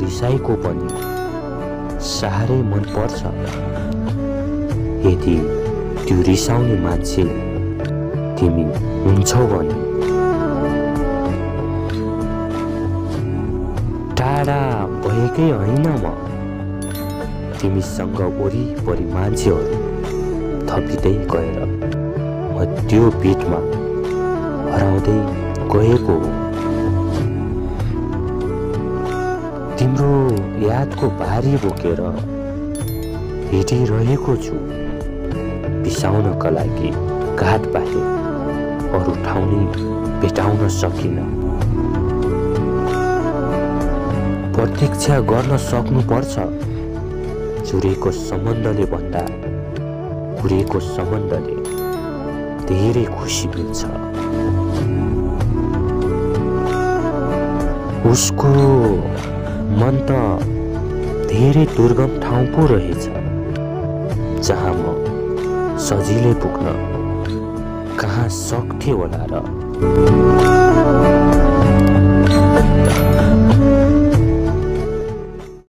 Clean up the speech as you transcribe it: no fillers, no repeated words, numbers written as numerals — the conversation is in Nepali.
रिसाएको पनि साह्रै मन पर्छ। यदि त्यो रिसाउने मान्छे तिमी हुन्छौ भने टाढा भएकै होइन म तिमीसँग वरिपरि मान्छेहरू थपिँदै गएर म त्यो पिठमा हराउँदै गएको हो। तिम्रो यादको भारी बोकेर हिँडिरहेको छु, बिसाउनका लागि घाट बाहेक अरू ठाउँ नै भेटाउन सकिन। प्रतीक्षा गर्न सक्नुपर्छ, जुरेको सम्बन्धले भन्दा कुरेको सम्बन्धले धेरै खुसी मिल्छ। उसको मन त धेरै दुर्गम ठाउँ पो रहेछ, जहाँ म सजिलै पुग्न कहाँ सक्थे होला र।